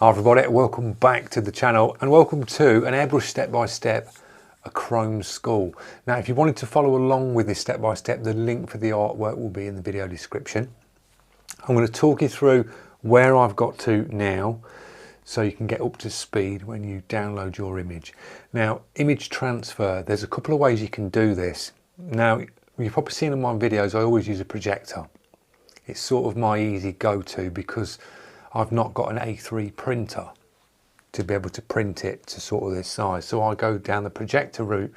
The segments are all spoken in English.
Hi everybody, welcome back to the channel and welcome to an airbrush step-by-step, a chrome skull. Now if you wanted to follow along with this step-by-step, the link for the artwork will be in the video description. I'm going to talk you through where I've got to now so you can get up to speed when you download your image. Now image transfer, there's a couple of ways you can do this. Now you've probably seen in my videos I always use a projector. It's sort of my easy go-to because I've not got an A3 printer to be able to print it to sort of this size. So I go down the projector route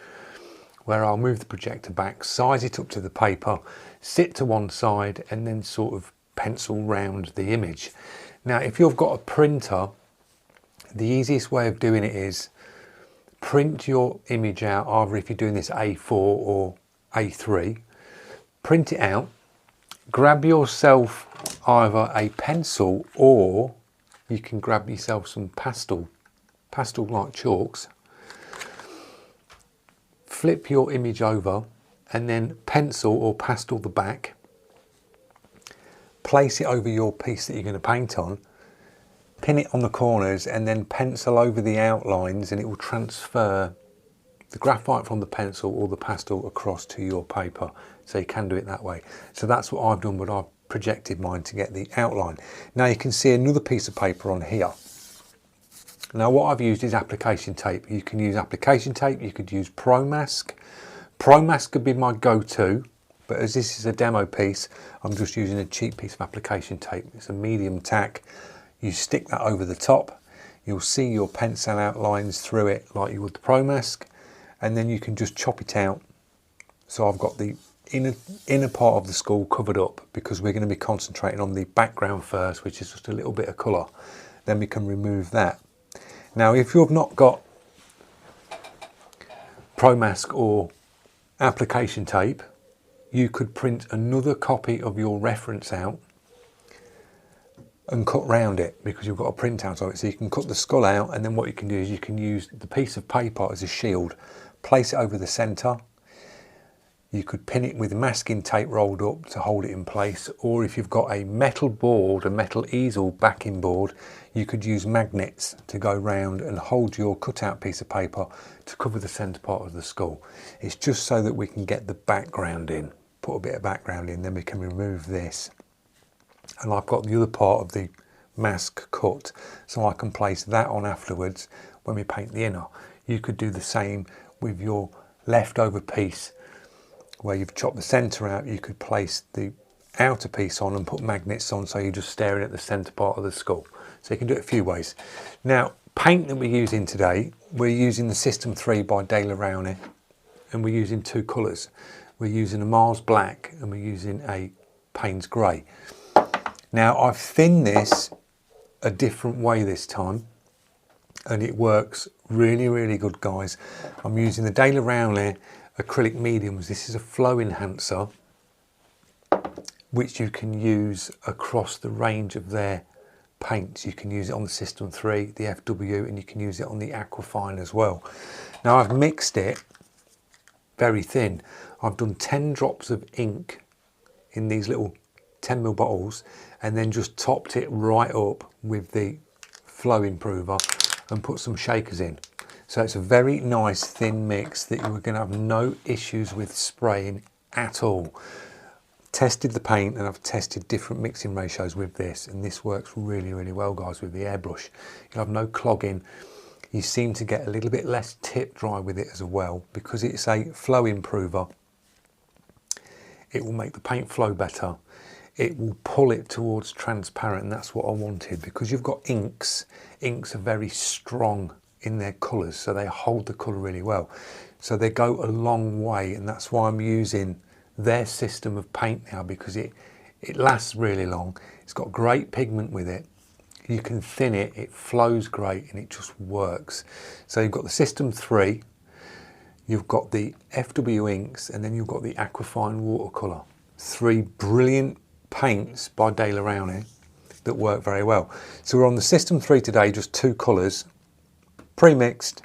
where I'll move the projector back, size it up to the paper, sit to one side and then sort of pencil round the image. Now if you've got a printer, the easiest way of doing it is print your image out, either if you're doing this A4 or A3, print it out, grab yourself either a pencil or you can grab yourself some pastel like chalks, flip your image over and then pencil or pastel the back, place it over your piece that you're going to paint on, pin it on the corners and then pencil over the outlines and it will transfer the graphite from the pencil or the pastel across to your paper. So you can do it that way. So that's what I've done, but I've projected mine to get the outline. Now you can see another piece of paper on here. Now what I've used is application tape. You can use application tape, you could use Pro Mask. Pro Mask could be my go-to, but as this is a demo piece, I'm just using a cheap piece of application tape. It's a medium tack. You stick that over the top. You'll see your pencil outlines through it like you would the Pro Mask, and then you can just chop it out. So I've got the inner part of the skull covered up because we're going to be concentrating on the background first, which is just a little bit of colour. Then we can remove that. Now if you've not got Pro Mask or application tape, you could print another copy of your reference out and cut round it because you've got a printout of it. So you can cut the skull out and then what you can do is you can use the piece of paper as a shield, place it over the centre. You could pin it with masking tape rolled up to hold it in place, or if you've got a metal board, a metal easel backing board, you could use magnets to go round and hold your cutout piece of paper to cover the centre part of the skull. It's just so that we can get the background in, put a bit of background in, then we can remove this. And I've got the other part of the mask cut, so I can place that on afterwards when we paint the inner. You could do the same with your leftover piece where you've chopped the centre out. You could place the outer piece on and put magnets on so you're just staring at the centre part of the skull. So you can do it a few ways. Now paint that we're using today, we're using the System 3 by De La Rowney and we're using two colours. We're using a Mars Black and we're using a Payne's Grey. Now I've thinned this a different way this time and it works really good, guys. I'm using the De La Rowney acrylic mediums. This is a flow enhancer which you can use across the range of their paints. You can use it on the System 3, the FW, and you can use it on the Aquafine as well. Now I've mixed it very thin. I've done 10 drops of ink in these little 10ml bottles and then just topped it right up with the flow improver and put some shakers in. So it's a very nice thin mix that you're going to have no issues with spraying at all. Tested the paint and I've tested different mixing ratios with this, and this works really well, guys, with the airbrush. You'll have no clogging. You seem to get a little bit less tip dry with it as well because it's a flow improver. It will make the paint flow better. It will pull it towards transparent, and that's what I wanted because you've got inks. Inks are very strong in their colours, so they hold the colour really well. So they go a long way, and that's why I'm using their system of paint now because it lasts really long. It's got great pigment with it. You can thin it, it flows great, and it just works. So you've got the System 3, you've got the FW inks, and then you've got the Aquafine watercolour. Three brilliant paints by De La Rowney that work very well. So we're on the System 3 today, just two colours, pre-mixed.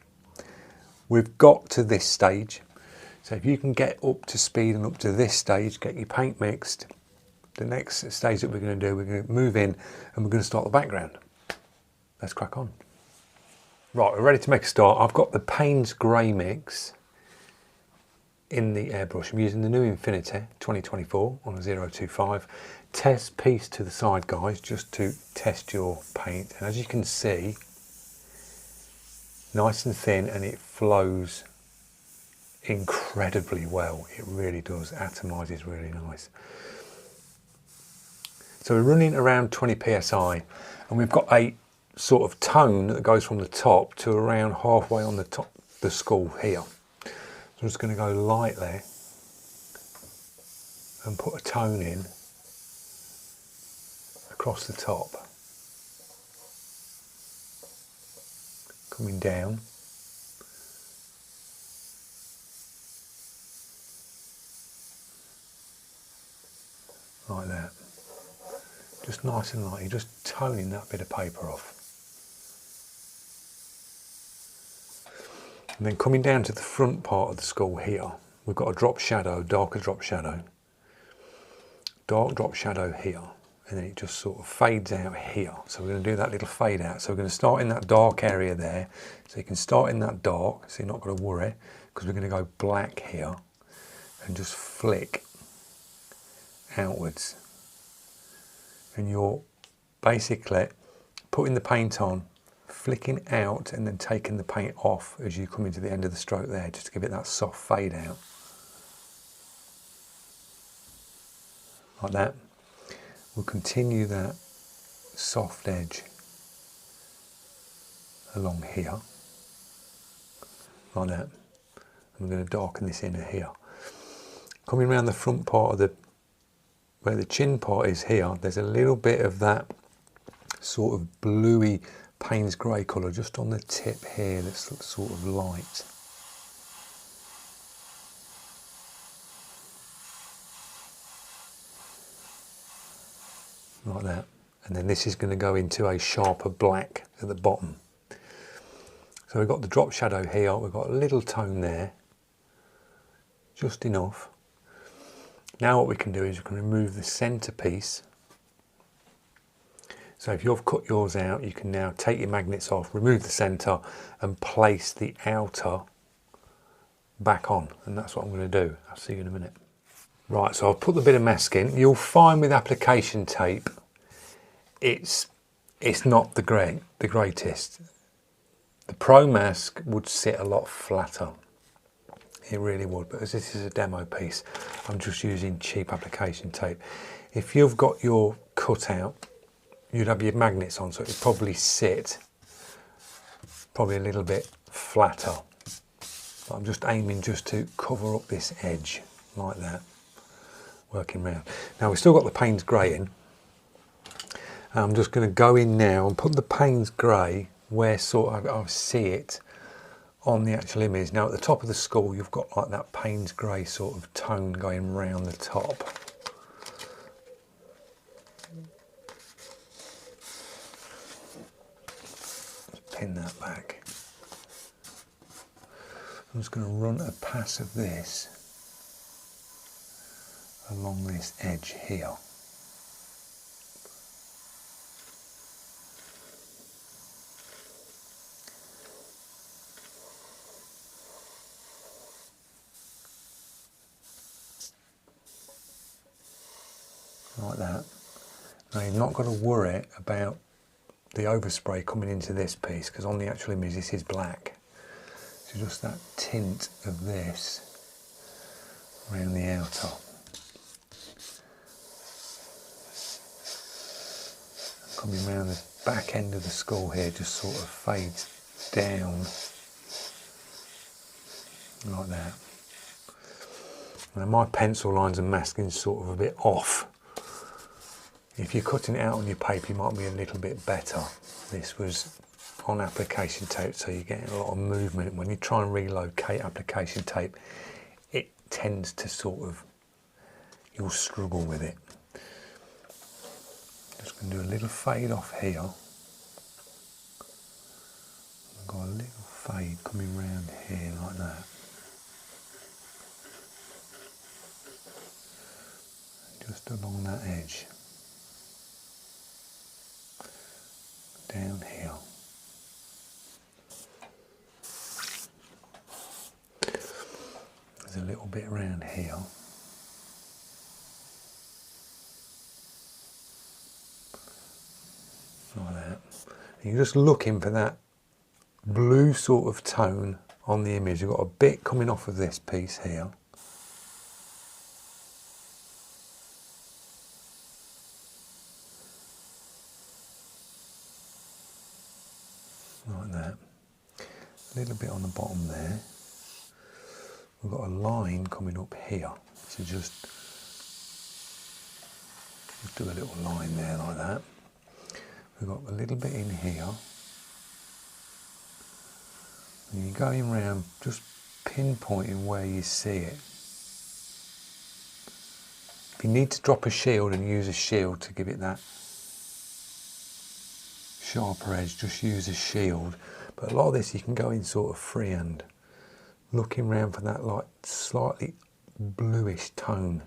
We've got to this stage, so if you can get up to speed and up to this stage, get your paint mixed, the next stage that we're going to do, we're going to move in and we're going to start the background. let's crack on. Right, we're ready to make a start. I've got the Payne's Grey mix in the airbrush. I'm using the new Infinity 2024 on a 025. Test piece to the side, guys, just to test your paint. And as you can see, nice and thin, and it flows incredibly well. It really does. Atomizes really nice. So we're running around 20 psi, and we've got a sort of tone that goes from the top to around halfway on the top the skull here. So I'm just going to go light there and put a tone in across the top, coming down, like that. Just nice and light, you're just toning that bit of paper off. And then coming down to the front part of the skull here, we've got a drop shadow, darker drop shadow, dark drop shadow here, and then it just sort of fades out here. So we're going to do that little fade out. So we're going to start in that dark area there. So you can start in that dark, so you're not going to worry, because we're going to go black here and just flick outwards. And you're basically putting the paint on, flicking out, and then taking the paint off as you come into the end of the stroke there, just to give it that soft fade out. Like that. We'll continue that soft edge along here, like that. And we're going to darken this inner here. Coming around the front part of where the chin part is here, there's a little bit of that sort of bluey Payne's Grey colour just on the tip here that's sort of light. Like that. And then this is going to go into a sharper black at the bottom. So we've got the drop shadow here, we've got a little tone there, just enough. Now what we can do is we can remove the centerpiece. So if you've cut yours out, you can now take your magnets off, remove the center, and place the outer back on. And that's what I'm going to do. I'll see you in a minute. Right, so I've put the bit of mask in. You'll find with application tape, it's not the greatest. The Pro mask would sit a lot flatter. It really would, but as this is a demo piece, I'm just using cheap application tape. If you've got your cutout, you'd have your magnets on, so it would probably sit a little bit flatter. But I'm just aiming just to cover up this edge like that, working round. Now we've still got the Payne's Grey in. I'm just going to go in now and put the Payne's Grey where sort of I see it on the actual image. Now at the top of the skull you've got like that Payne's Grey sort of tone going round the top. Just pin that back. I'm just going to run a pass of this along this edge here. Like that. Now you've not got to worry about the overspray coming into this piece, because on the actual image this is black. So just that tint of this around the outer. Coming around the back end of the skull here, just sort of fades down like that. Now my pencil lines and masking sort of a bit off. If you're cutting it out on your paper, you might be a little bit better. This was on application tape, so you're getting a lot of movement. When you try and relocate application tape, it tends to sort of, you'll struggle with it. Just going to do a little fade off here. I've got a little fade coming round here like that. Just along that edge. Down here. bit around here. Like that. And you're just looking for that blue sort of tone on the image. You've got a bit coming off of this piece here. Like that. A little bit on the bottom there. We've got a line coming up here. So just do a little line there like that. We've got a little bit in here. And you're going around just pinpointing where you see it. If you need to drop a shield and use a shield to give it that sharper edge, just use a shield. But a lot of this you can go in sort of freehand, looking around for that like slightly bluish tone.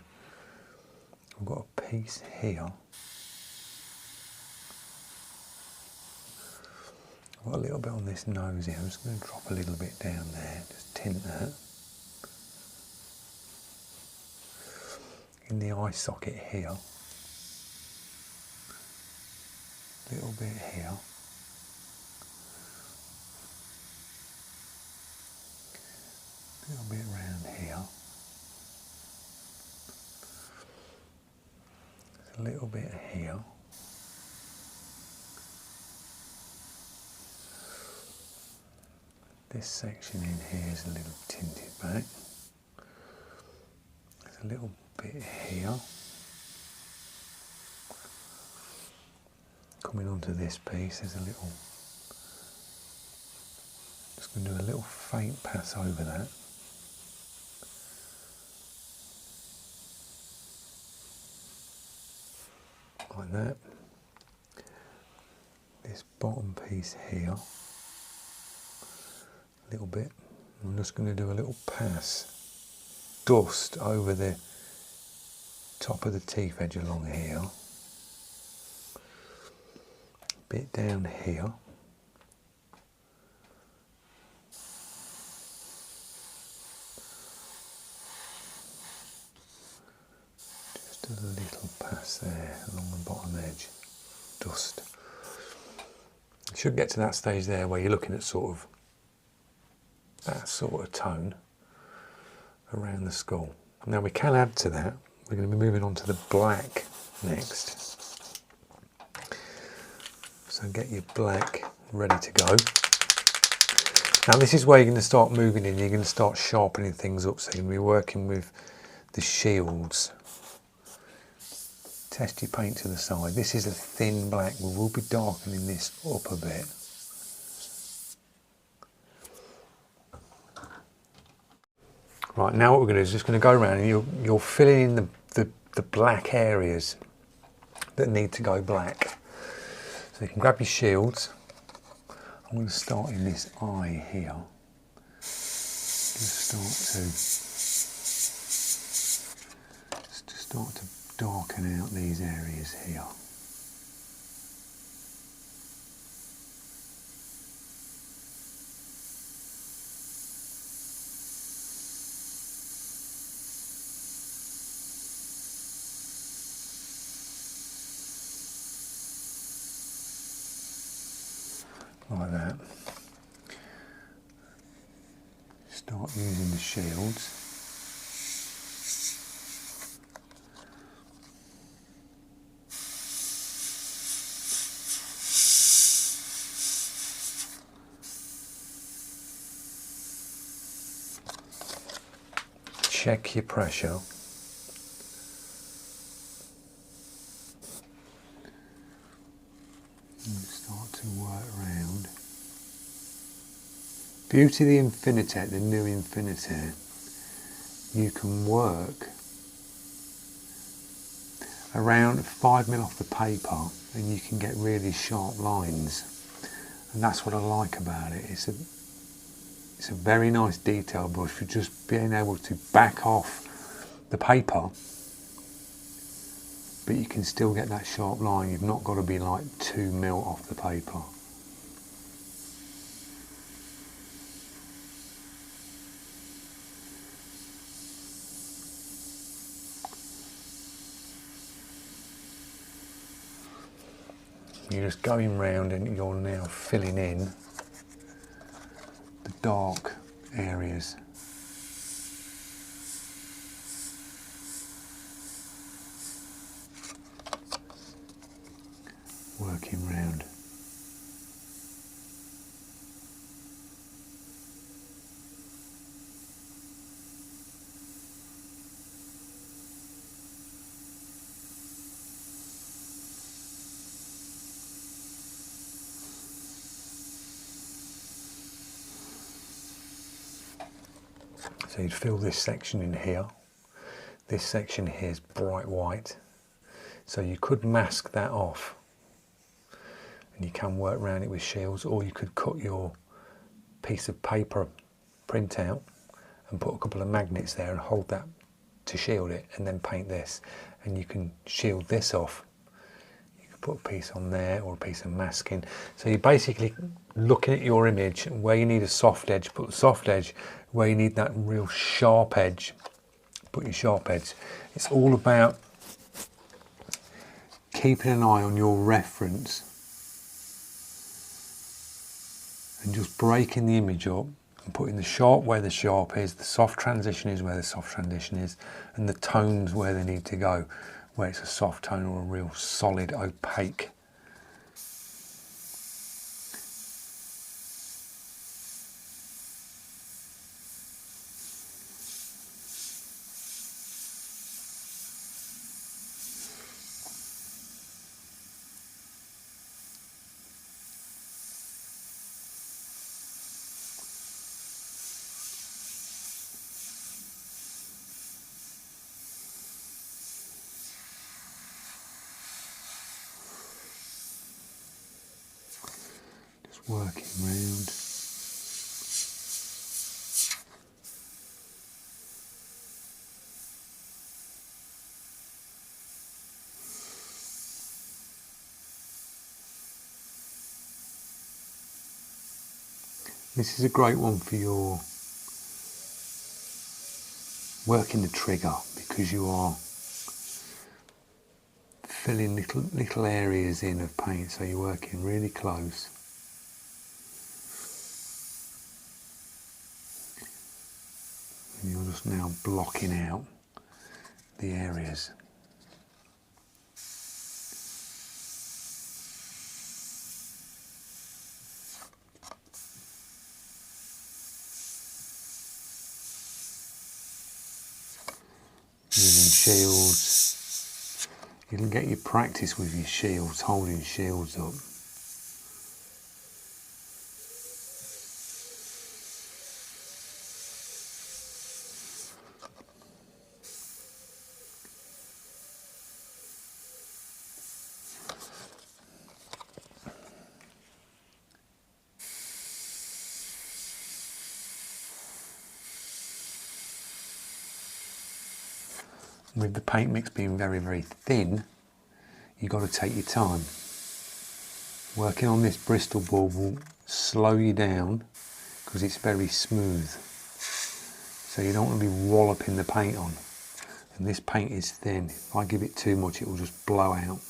We've got a piece here. I've got a little bit on this nose here. I'm just going to drop a little bit down there, just tint that. In the eye socket here. A little bit here. A little bit around here. A little bit here. This section in here is a little tinted back. There's a little bit here. Coming onto this piece, there's a little, just going to do a little faint pass over that. Like that. This bottom piece here. Little bit. I'm just going to do a little pass, dust over the top of the teeth edge along here, bit down here, just a little pass there along the bottom edge, dust. You should get to that stage there where you're looking at sort of that sort of tone around the skull. Now we can add to that. We're going to be moving on to the black next. So get your black ready to go. Now this is where you're going to start moving in. You're going to start sharpening things up. So you're going to be working with the shields. Test your paint to the side. This is a thin black. We will be darkening this up a bit. Right, now what we're going to do is just going to go around and you're filling in the black areas that need to go black. So you can grab your shields. I'm going to start in this eye here. Just start to darken out these areas here. Like that. Start using the shields. Check your pressure. Start to work around. Beauty of the Infinitec, the new Infinitec, you can work around 5mm off the paper and you can get really sharp lines. And that's what I like about it. It's a very nice detail brush for just being able to back off the paper, but you can still get that sharp line. You've not got to be like 2mm off the paper. You're just going round and you're now filling in the dark areas. Working round. So you'd fill this section in here. This section here is bright white. So you could mask that off. And you can work around it with shields, or you could cut your piece of paper printout and put a couple of magnets there and hold that to shield it, and then paint this. And you can shield this off. You can put a piece on there or a piece of masking. So you're basically looking at your image, and where you need a soft edge, put the soft edge. Where you need that real sharp edge, put your sharp edge. It's all about keeping an eye on your reference and just breaking the image up and putting the sharp where the sharp is, the soft transition is where the soft transition is, and the tones where they need to go, where it's a soft tone or a real solid opaque. Working round. This is a great one for your working the trigger, because you are filling little areas in of paint, so you're working really close. And you're just now blocking out the areas. Using shields. You can get your practice with your shields, holding shields up. With the paint mix being very, very thin, you've got to take your time. Working on this Bristol board will slow you down because it's very smooth. So you don't want to be walloping the paint on. And this paint is thin. If I give it too much, it will just blow out.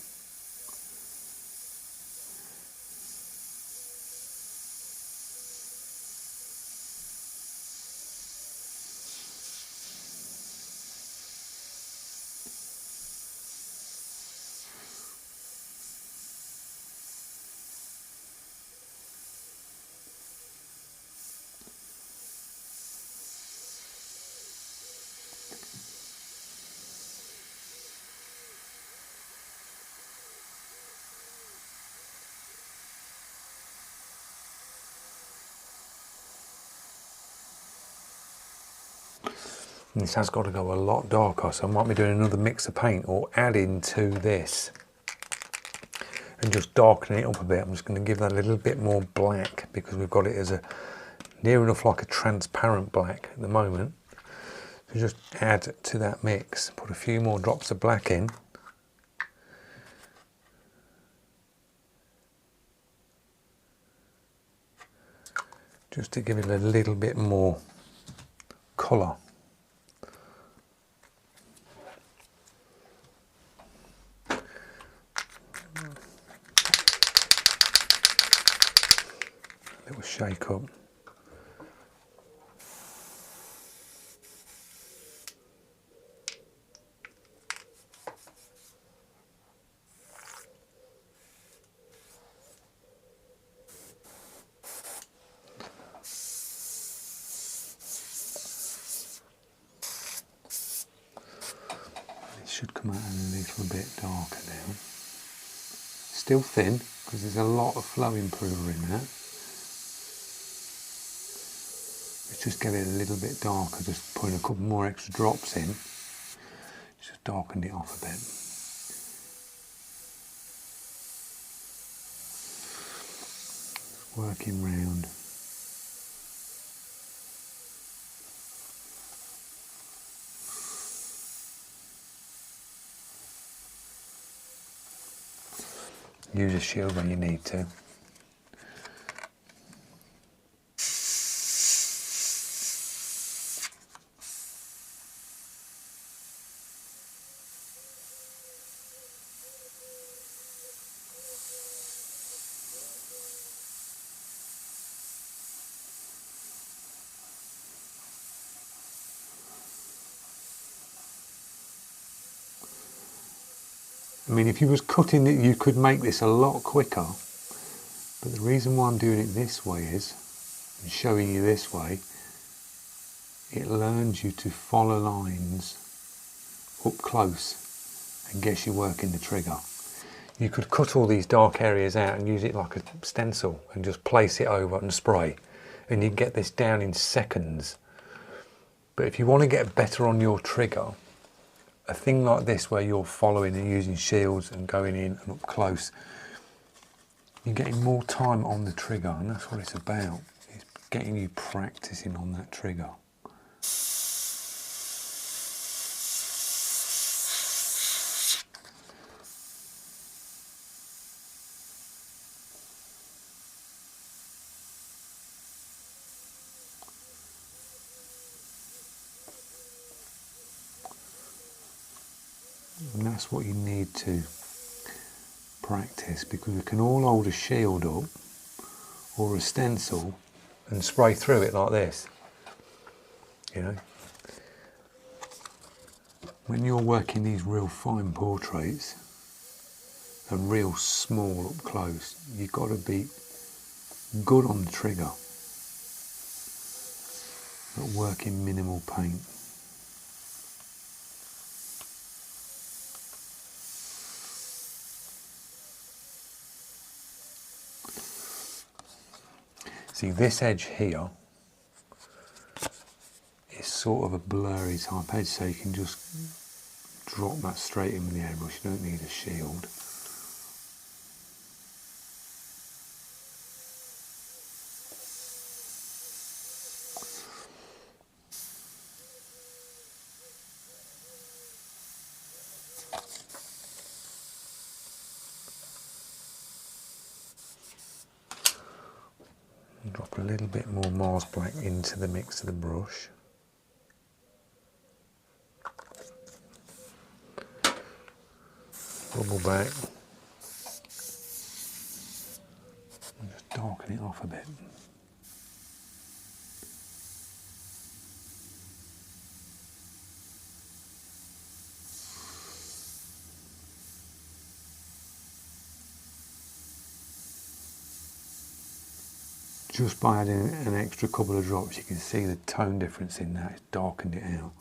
And this has got to go a lot darker, so I might be doing another mix of paint or adding to this and just darkening it up a bit. I'm just going to give that a little bit more black because we've got it as a near enough like a transparent black at the moment. So just add to that mix, put a few more drops of black in. Just to give it a little bit more colour. little shake up. It should come out a little bit darker now. Still thin, because there's a lot of flow improver in there. Let's just get it a little bit darker, just putting a couple more extra drops in. Just darkened it off a bit. Working round. Use a shield when you need to. I mean, if you was cutting it, you could make this a lot quicker. But the reason why I'm doing it this way is, and showing you this way, it learns you to follow lines up close and gets you working the trigger. You could cut all these dark areas out and use it like a stencil and just place it over and spray, and you get this down in seconds. But if you want to get better on your trigger, a thing like this where you're following and using shields and going in and up close, you're getting more time on the trigger, and that's what it's about. It's getting you practicing on that trigger. And that's what you need to practice, because we can all hold a shield up or a stencil and spray through it like this. You know, when you're working these real fine portraits and real small up close, you've got to be good on the trigger, but working minimal paint. See, this edge here is sort of a blurry type edge, so you can just drop that straight in with the airbrush. You don't need a shield. Drop a little bit more Mars Black into the mix of the brush. Bubble back. And just darken it off a bit. Just by adding an extra couple of drops, you can see the tone difference in that. It's darkened it out.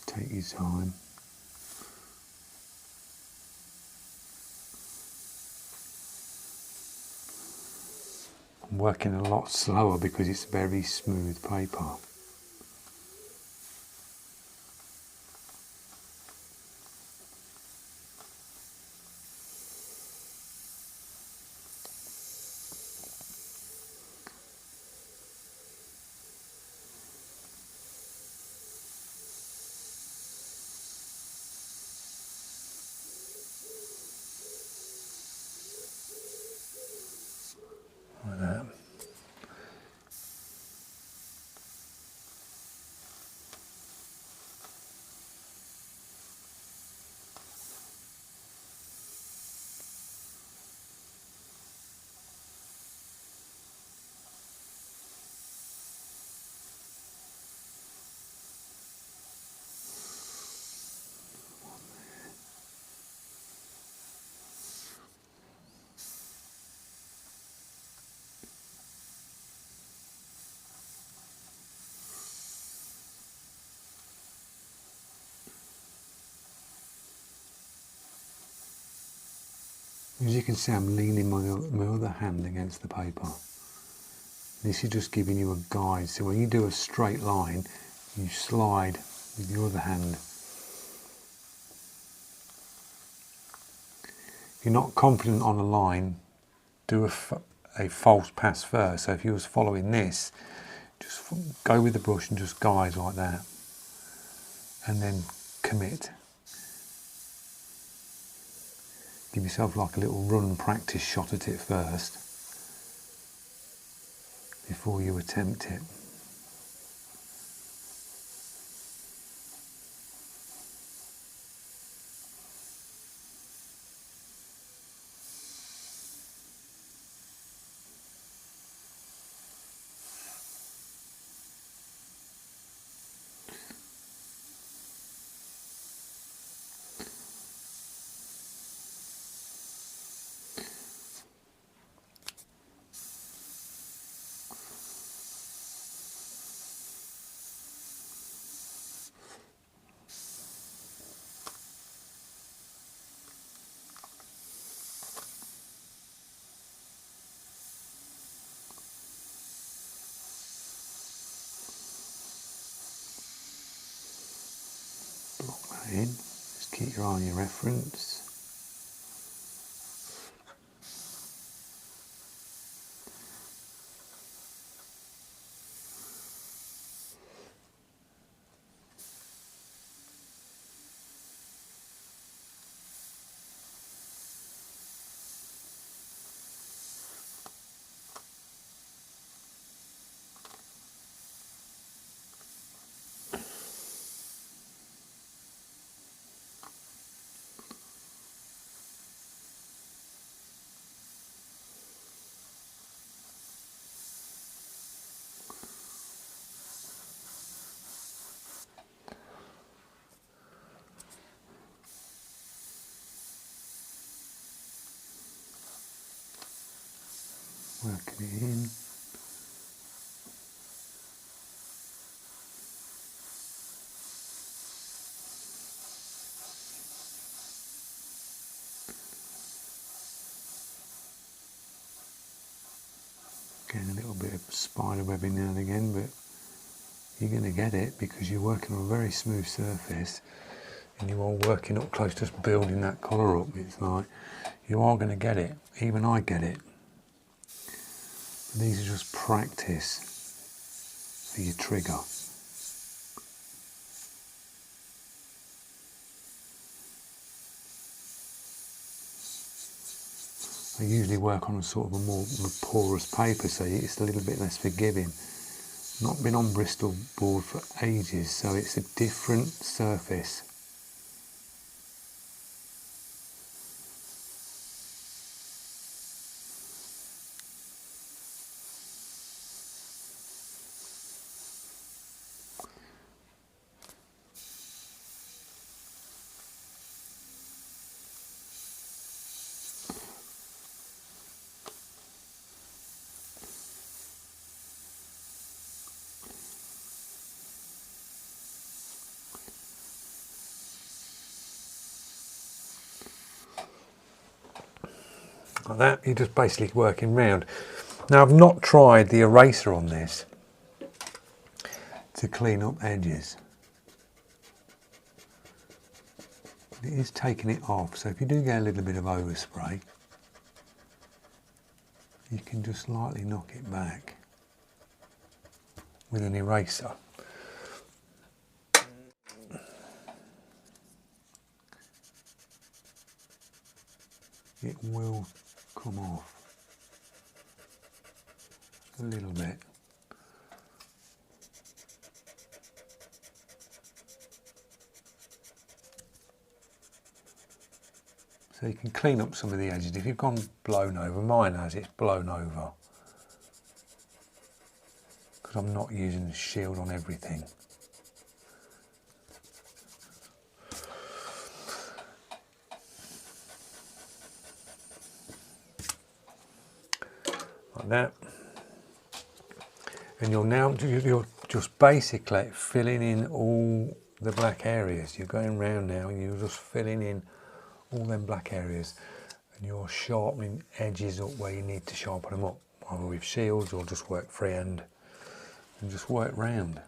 Take your time. I'm working a lot slower because it's very smooth paper. As you can see, I'm leaning my other hand against the paper. This is just giving you a guide. So when you do a straight line, you slide with your other hand. If you're not confident on a line, do a false pass first. So if you was following this, just go with the brush and just guide like that. And then commit. Give yourself like a little run practice shot at it first before you attempt it. Block that in. Just keep your eye on your reference. Working it in. Getting a little bit of spider webbing now and again, but you're going to get it because you're working on a very smooth surface and you are working up close, just building that colour up. It's like you are going to get it. Even I get it. These are just practice for your trigger. I usually work on a sort of a more porous paper, so it's a little bit less forgiving. Not been on Bristol board for ages, so it's a different surface. Like that, you're just basically working round. Now I've not tried the eraser on this to clean up edges. It is taking it off, so if you do get a little bit of overspray, you can just lightly knock it back with an eraser. It will come off a little bit. So you can clean up some of the edges. If you've gone blown over, mine has, it's blown over. Because I'm not using the shield on everything. Like that. And you're just basically filling in all the black areas. You're going round now and you're just filling in all them black areas. and you're sharpening edges up where you need to sharpen them up, either with shields or just work freehand and just work round.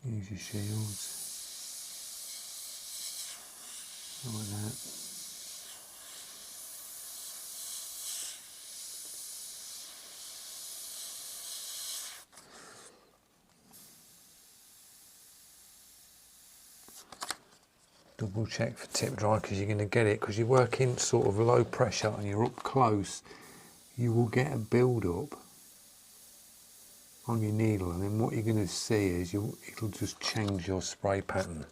Use your shields, like that. Double check for tip dry, because you're going to get it, because you're working sort of low pressure and you're up close, you will get a build up on your needle, and then what you're going to see is it'll just change your spray pattern.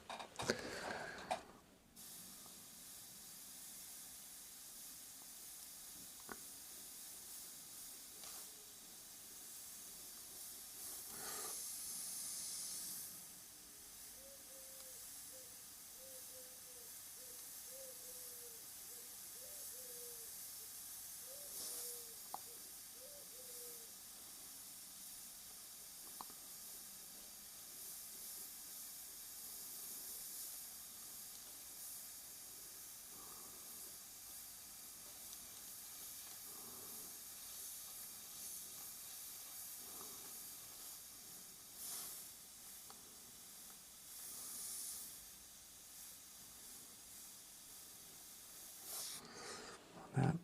That.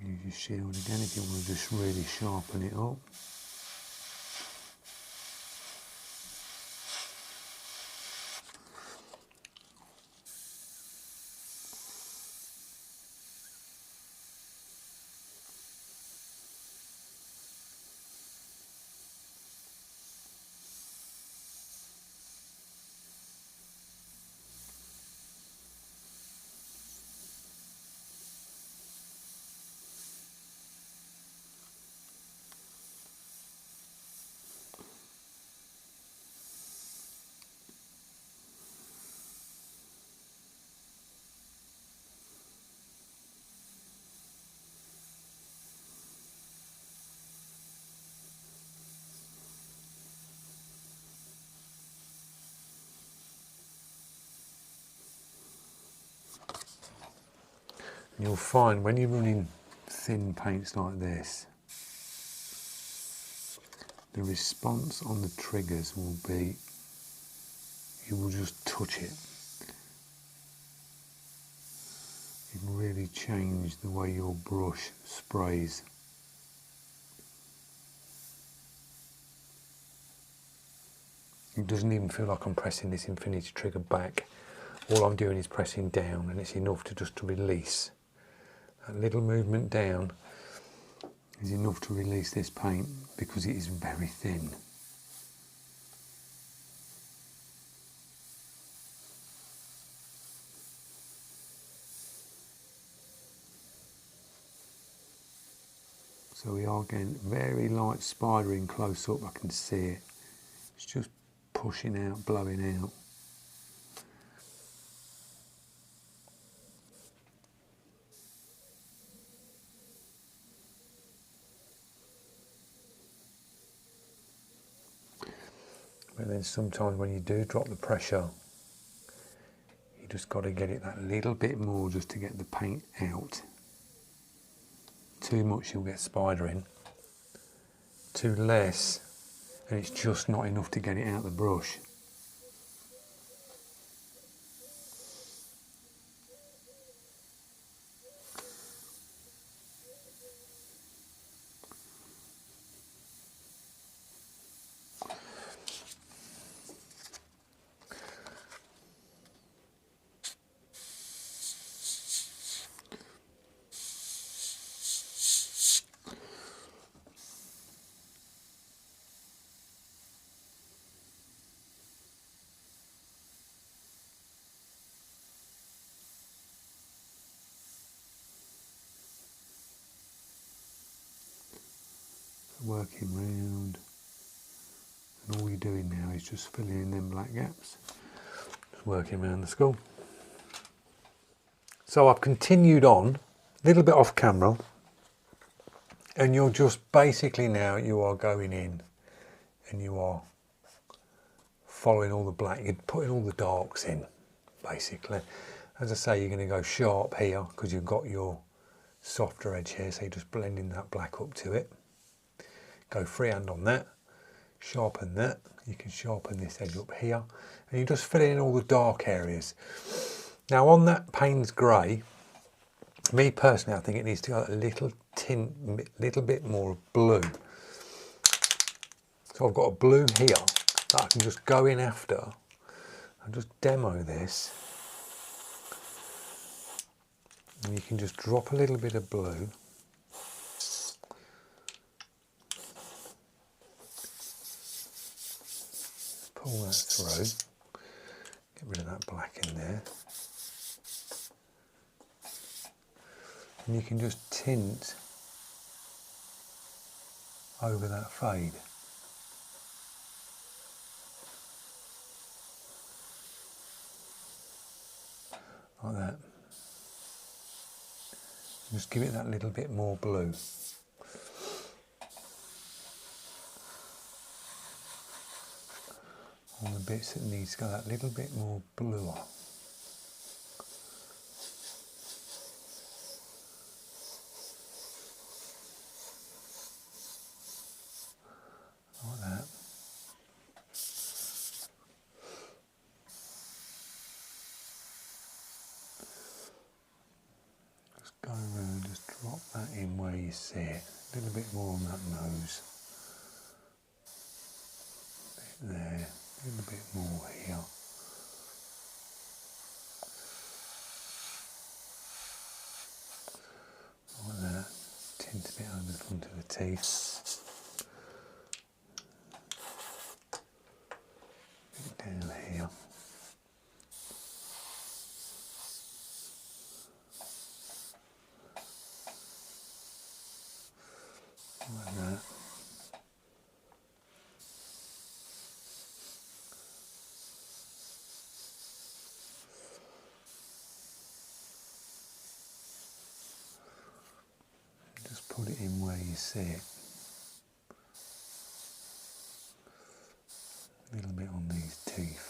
Use your shield again if you want to just really sharpen it up. And you'll find when you're running thin paints like this, the response on the triggers will be, you will just touch it. You can really change the way your brush sprays. It doesn't even feel like I'm pressing this infinity trigger back. All I'm doing is pressing down, and it's enough to release. That little movement down is enough to release this paint because it is very thin. So we are getting very light spidering close up, I can see it. It's just pushing out, blowing out. But then sometimes when you do drop the pressure, you just got to get it that little bit more just to get the paint out. Too much, you'll get spidering. Too less, and it's just not enough to get it out of the brush. Working round, and all you're doing now is just filling in them black gaps, just working around the skull. So I've continued on a little bit off camera, and you're just basically now you are going in and you are following all the black, you're putting all the darks in basically. As I say, you're going to go sharp here because you've got your softer edge here, so you're just blending that black up to it. Go freehand on that, sharpen that. You can sharpen this edge up here, and you just fill in all the dark areas. Now on that Payne's grey, me personally, I think it needs to go a little bit more blue. So I've got a blue here that I can just go in after and just demo this. And you can just drop a little bit of blue. Pull that through, get rid of that black in there, and you can just tint over that fade. Like that. Just give it that little bit more blue. On the bits that needs to go that little bit more bluer. Like that. Just go around, just drop that in where you see it. A little bit more on that nose. A bit there. A little bit more here. Like that. Tint a bit over the front of the teeth. A bit down here. Like that. Put it in where you see it. A little bit on these teeth.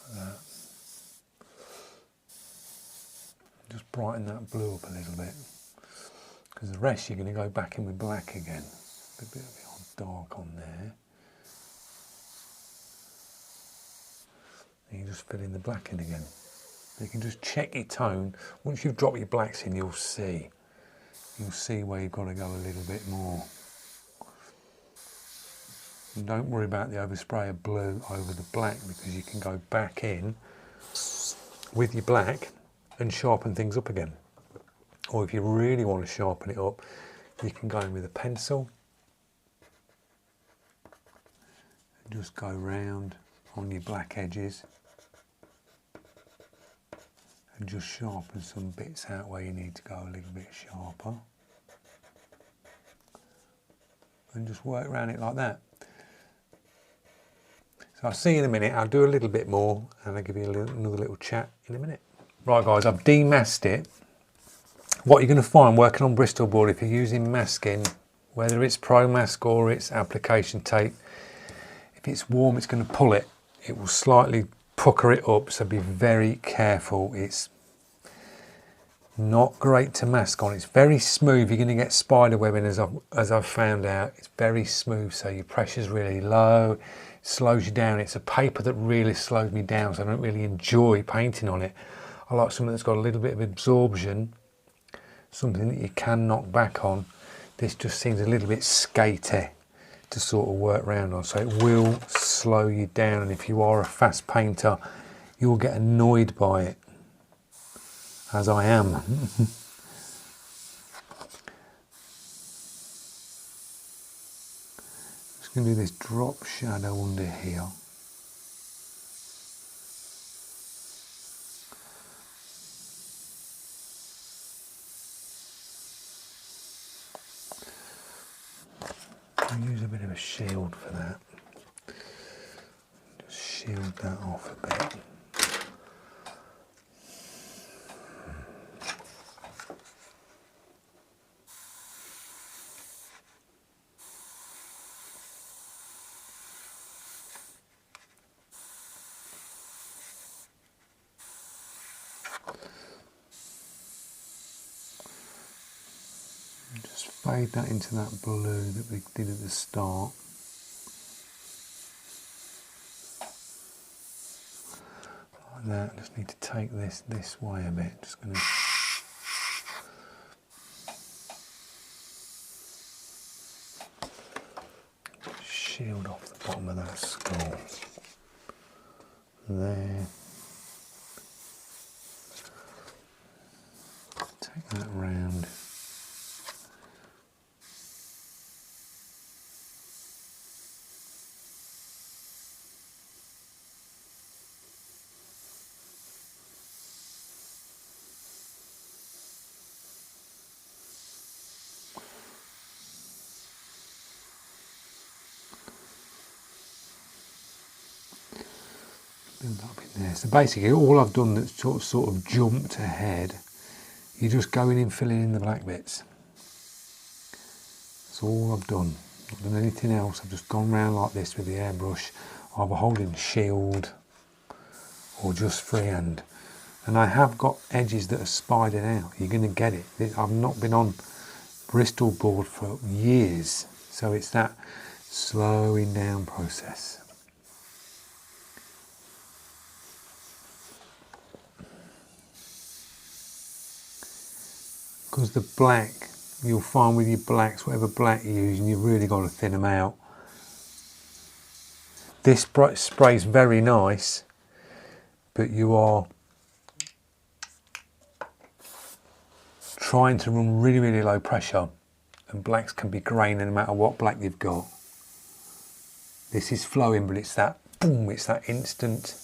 Like that. Just brighten that blue up a little bit, because the rest you're going to go back in with black again. A bit of it dark on there. And you just fill in the black in again. You can just check your tone. Once you've dropped your blacks in, you'll see where you've got to go a little bit more. And don't worry about the overspray of blue over the black, because you can go back in with your black and sharpen things up again. Or if you really want to sharpen it up, you can go in with a pencil and just go round on your black edges and just sharpen some bits out where you need to go a little bit sharper, and just work around it like that. So I'll see you in a minute. I'll do a little bit more and I'll give you another little chat in a minute. Right guys, I've demasked it. What you're going to find working on Bristol board, if you're using masking, whether it's Pro Mask or it's application tape, if it's warm it's going to pull it. It will slightly pucker it up, so be very careful. It's not great to mask on. It's very smooth. You're going to get spider webbing, as I've found out. It's very smooth, so your pressure's really low. It slows you down. It's a paper that really slows me down, so I don't really enjoy painting on it. I like something that's got a little bit of absorption, something that you can knock back on. This just seems a little bit skatey to sort of work around on, so it will slow you down, and if you are a fast painter you'll get annoyed by it, as I am. Just going to do this drop shadow under here. I'll use a bit of a shield for that. Just shield that off a bit. Just fade that into that blue that we did at the start. Like that. Just need to take this way a bit. Just going to shield off the bottom of that skull. There. Take that round. Build up in there. So basically all I've done that's sort of jumped ahead, you're just going in filling in the black bits. That's all I've done. Not done anything else. I've just gone round like this with the airbrush, either holding shield or just freehand. And I have got edges that are spidered out. You're going to get it. I've not been on Bristol board for years, so it's that slowing down process. Because the black, you'll find with your blacks, whatever black you're using, you've really got to thin them out. This spray's very nice, but you are trying to run really, really low pressure, and blacks can be graining no matter what black you've got. This is flowing, but it's that boom, it's that instant.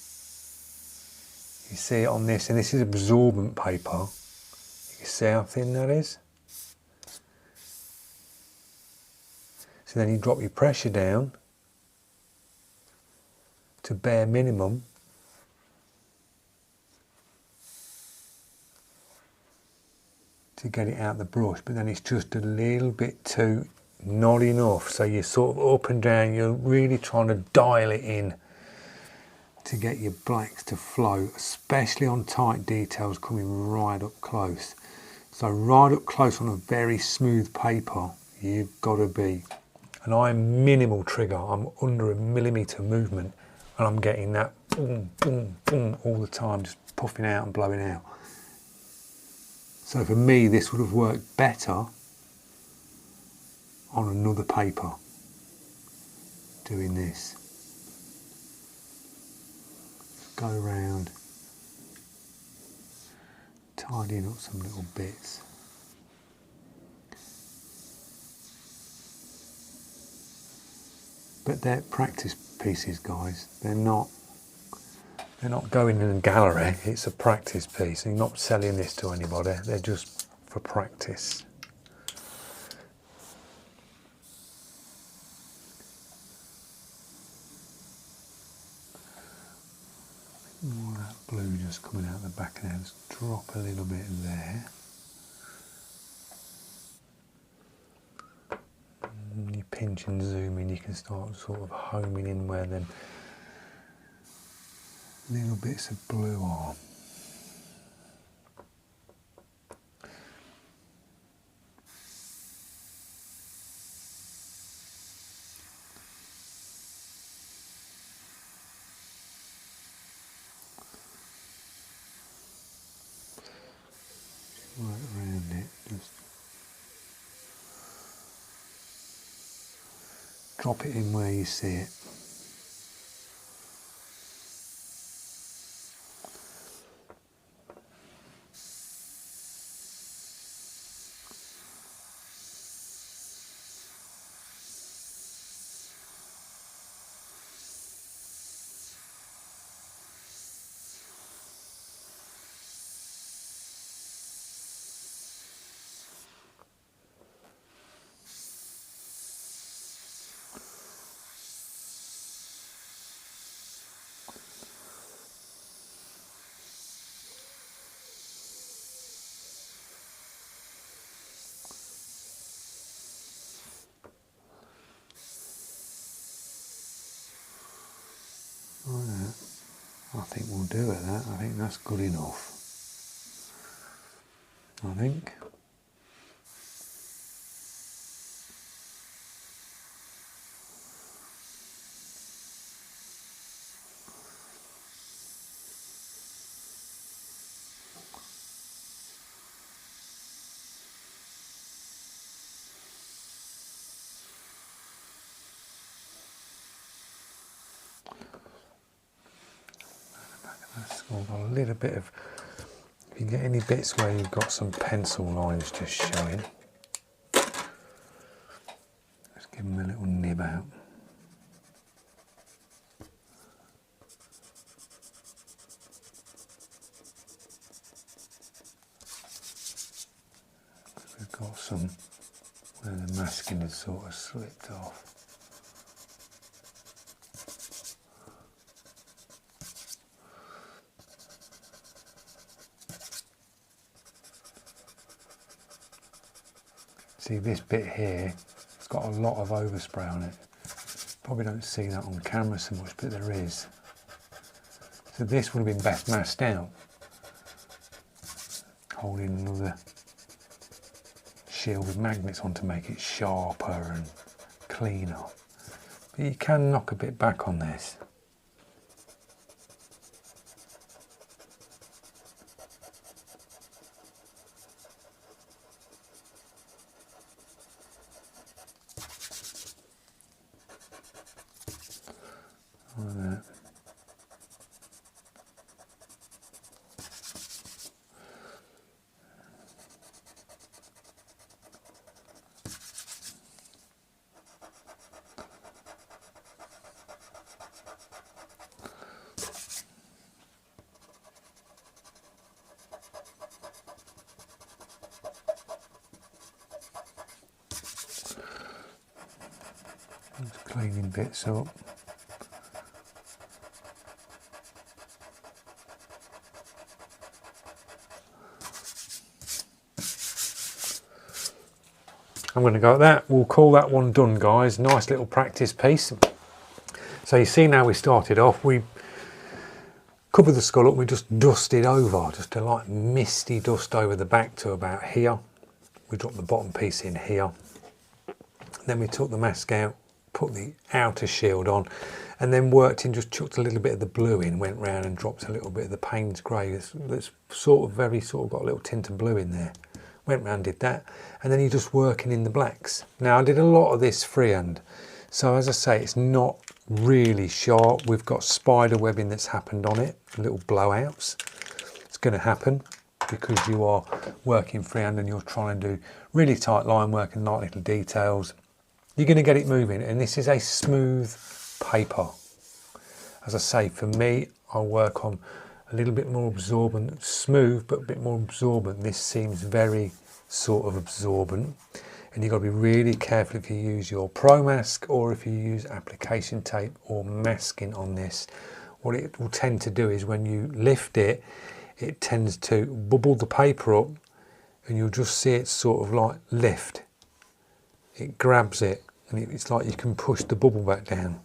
You see it on this, and this is absorbent paper. You see how thin that is? So then you drop your pressure down to bare minimum. To get it out the brush, but then it's just a little bit too not enough. So you're sort of up and down, you're really trying to dial it in to get your blacks to flow, especially on tight details coming right up close. So right up close on a very smooth paper, you've got to be, and I'm minimal trigger, I'm under 1 millimetre movement, and I'm getting that boom, boom, boom all the time, just puffing out and blowing out. So for me, this would have worked better on another paper, doing this. Go around, tidying up some little bits. But they're practice pieces, guys. They're not going in a gallery. It's a practice piece. You're not selling this to anybody. They're just for practice. All that blue just coming out the back of there. Let's drop a little bit there. And you pinch and zoom in, you can start sort of homing in where them little bits of blue are. Right around it, just drop it in where you see it. Right, I think we'll do it that. I think that's good enough. I think. That's got a little bit of, if you get any bits where you've got some pencil lines just showing, just give them a little nib out. We've got some where the masking has sort of slipped off. See this bit here, it's got a lot of overspray on it. Probably don't see that on camera so much, but there is. So this would have been best masked out. Holding another shield with magnets on to make it sharper and cleaner. But you can knock a bit back on this. Like that. Just cleaning bits up. I'm going to go at that. We'll call that one done, guys. Nice little practice piece. So you see now we started off, we covered the skull up, we just dusted over, just a light misty dust over the back to about here. We dropped the bottom piece in here. Then we took the mask out, put the outer shield on, and then worked in, just chucked a little bit of the blue in, went round and dropped a little bit of the Payne's grey. That's sort of got a little tint of blue in there. Went round, did that, and then you're just working in the blacks. Now I did a lot of this freehand, so as I say, it's not really sharp. We've got spider webbing that's happened on it, little blowouts. It's going to happen because you are working freehand and you're trying to do really tight line work and light little details. You're going to get it moving, and this is a smooth paper. As I say, for me, I work on a little bit more absorbent, smooth, but a bit more absorbent. This seems very sort of absorbent, and you've got to be really careful if you use your Pro Mask or if you use application tape or masking on this what it will tend to do is when you lift it, it tends to bubble the paper up, and you'll just see it sort of like lift. It grabs it, and it's like you can push the bubble back down.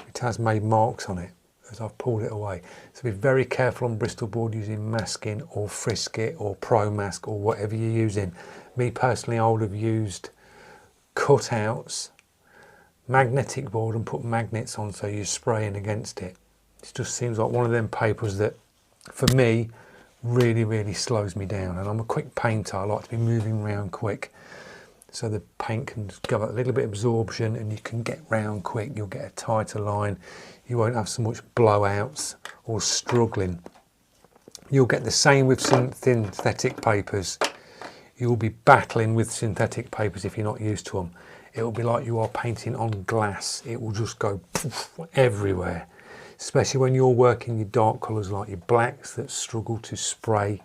It has made marks on it as I've pulled it away. So be very careful on Bristol board using masking or Frisket or Pro Mask or whatever you're using. Me personally, I would have used cutouts, magnetic board, and put magnets on so you're spraying against it. It just seems like one of them papers that for me really slows me down, and I'm a quick painter. I like to be moving around quick so the paint can give a little bit of absorption and you can get round quick. You'll get a tighter line, you won't have so much blowouts or struggling. You'll get the same with synthetic papers. You'll be battling with synthetic papers if you're not used to them. It will be like you are painting on glass. It will just go poof everywhere, especially when you're working your dark colours like your blacks that struggle to spray.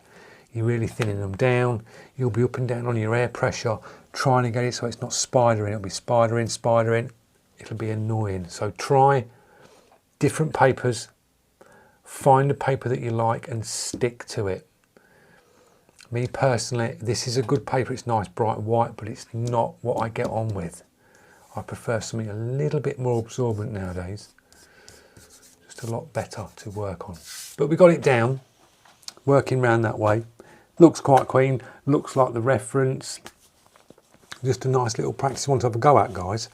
You're really thinning them down. You'll be up and down on your air pressure trying to get it so it's not spidering. It'll be spidering. It'll be annoying. So try different papers. Find a paper that you like and stick to it. Me personally, this is a good paper. It's nice bright white, but it's not what I get on with. I prefer something a little bit more absorbent nowadays. Just a lot better to work on. But we got it down, working round that way. Looks quite clean, looks like the reference. Just a nice little practice you want to have a go at, guys.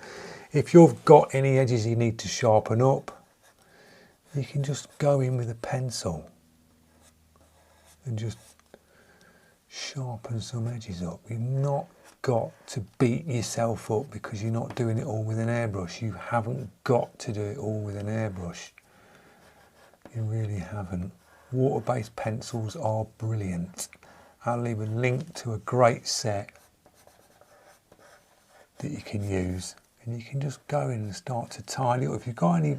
If you've got any edges you need to sharpen up, you can just go in with a pencil and just sharpen some edges up. You've not got to beat yourself up because you're not doing it all with an airbrush. You haven't got to do it all with an airbrush. You really haven't. Water-based pencils are brilliant. I'll leave a link to a great set that you can use, and you can just go in and start to tidy up. If you've got any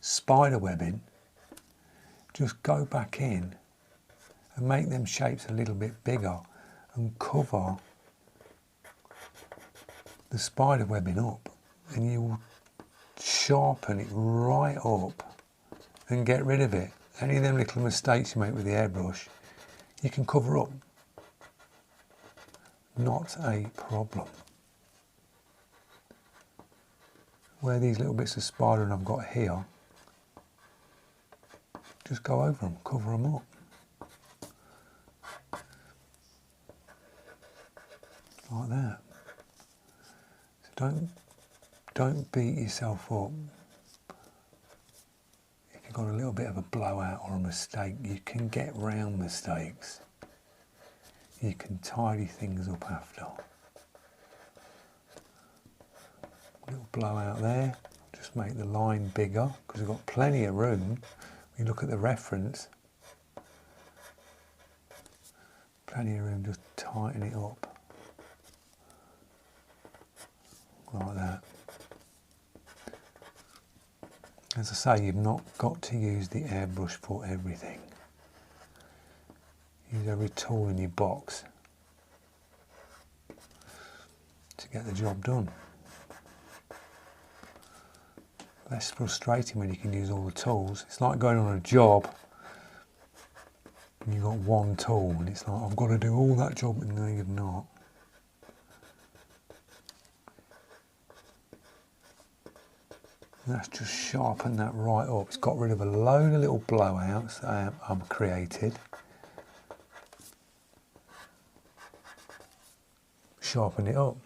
spider webbing, just go back in and make them shapes a little bit bigger and cover the spider webbing up, and you will sharpen it right up and get rid of it. Any of them little mistakes you make with the airbrush, you can cover up. Not a problem. Where these little bits of spidering I've got here, just go over them, cover them up. Like that. So don't beat yourself up. If you've got a little bit of a blowout or a mistake, you can get round mistakes. You can tidy things up after. Little blowout there, just make the line bigger because we've got plenty of room. When you look at the reference, plenty of room, just tighten it up like that. As I say, you've not got to use the airbrush for everything. Use every tool in your box to get the job done. Less frustrating when you can use all the tools. It's like going on a job and you've got one tool and it's like, I've got to do all that job, and no, you've not. And that's just sharpened that right up. It's got rid of a load of little blowouts that I've created. Sharpen it up.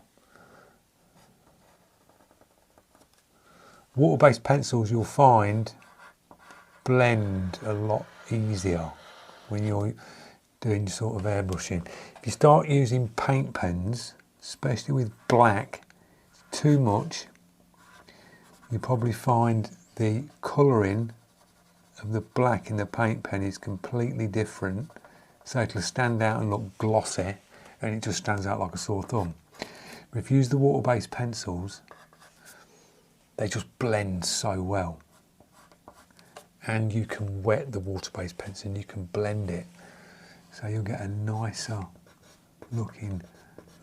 Water-based pencils, you'll find, blend a lot easier when you're doing sort of airbrushing. If you start using paint pens, especially with black, too much, you probably find the colouring of the black in the paint pen is completely different, so it'll stand out and look glossy, and it just stands out like a sore thumb. But if you use the water-based pencils, they just blend so well, and you can wet the water-based pencil and you can blend it, so you'll get a nicer looking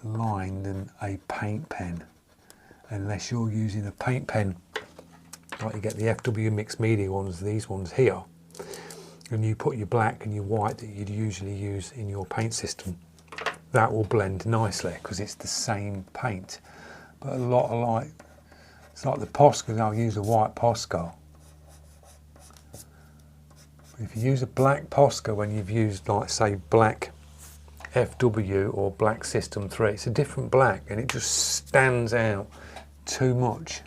line than a paint pen, unless you're using a paint pen like you get the FW mixed media ones, these ones here, and you put your black and your white that you'd usually use in your paint system, that will blend nicely because it's the same paint. But a lot of it's like the Posca, I'll use a white Posca. If you use a black Posca when you've used, like say, black FW or black System 3, it's a different black and it just stands out too much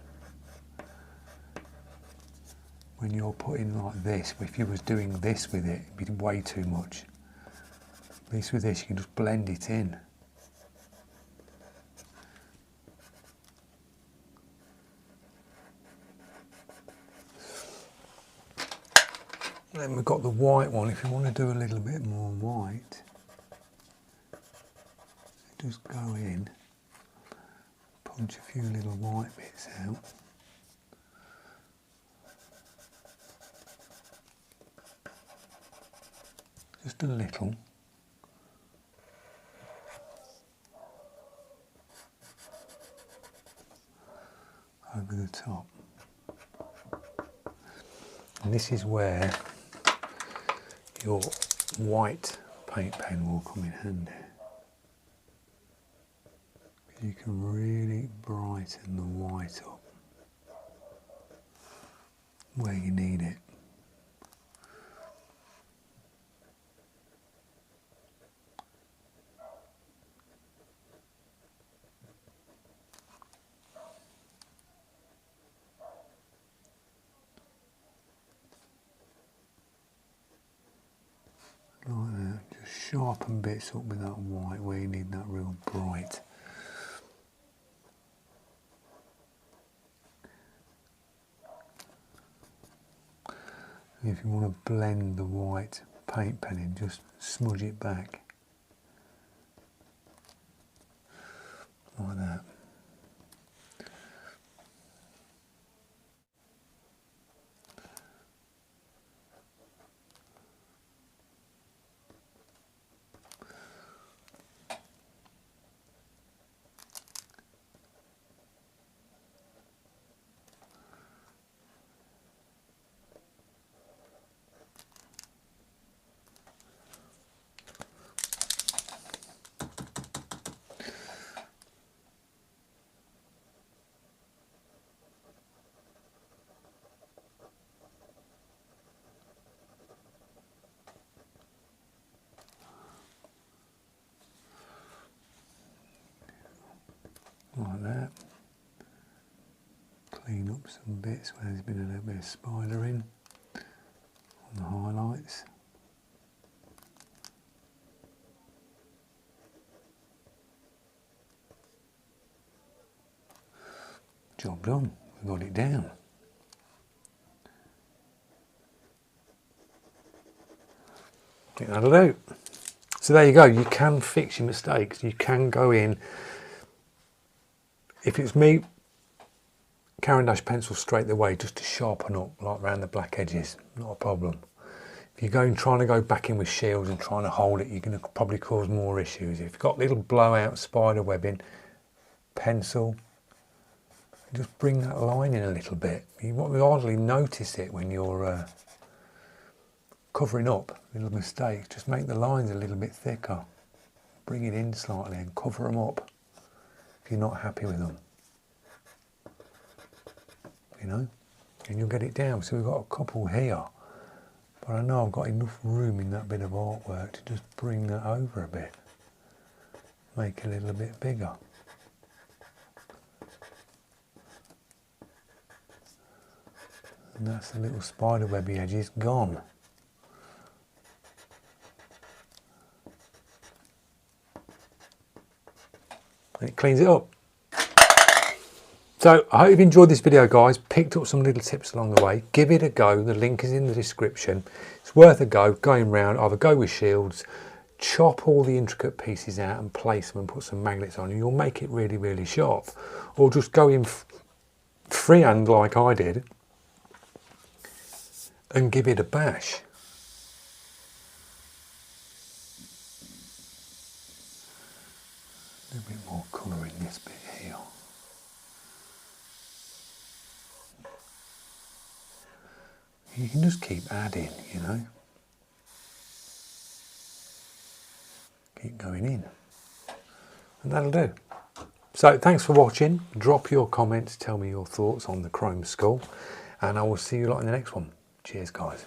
when you're putting like this. If you was doing this with it, it'd be way too much. At least with this you can just blend it in. Then we've got the white one. If you want to do a little bit more white, just go in, punch a few little white bits out. Just a little. Over the top. And this is where your white paint pen will come in handy. You can really brighten the white up where you need it. Like that, just sharpen bits up with that white where you need that real bright. If you want to blend the white paint pen in, just smudge it back like that. Like that. Clean up some bits where there's been a little bit of spidering on the highlights. Job done, we got it down. I think that'll do. So there you go, you can fix your mistakes. You can go in. If it's me, Caran d'Ache pencil straight away just to sharpen up, like around the black edges, not a problem. If you're trying to go back in with shields and trying to hold it, you're going to probably cause more issues. If you've got little blowout spider webbing, pencil, just bring that line in a little bit. You won't hardly notice it when you're covering up little mistakes. Just make the lines a little bit thicker. Bring it in slightly and cover them up if you're not happy with them. You know, and you'll get it down. So we've got a couple here, but I know I've got enough room in that bit of artwork to just bring that over a bit, make it a little bit bigger. And that's the little spider webby edges gone. And it cleans it up. So I hope you've enjoyed this video, guys. Picked up some little tips along the way. Give it a go. The link is in the description. It's worth a go going round. Either go with shields, chop all the intricate pieces out and place them and put some magnets on, and you'll make it really, really sharp. Or just go in freehand like I did and give it a bash. A little bit more colour in this bit here. You can just keep adding, you know. Keep going in. And that'll do. So thanks for watching. Drop your comments, tell me your thoughts on the Chrome Skull, and I will see you lot in the next one. Cheers, guys.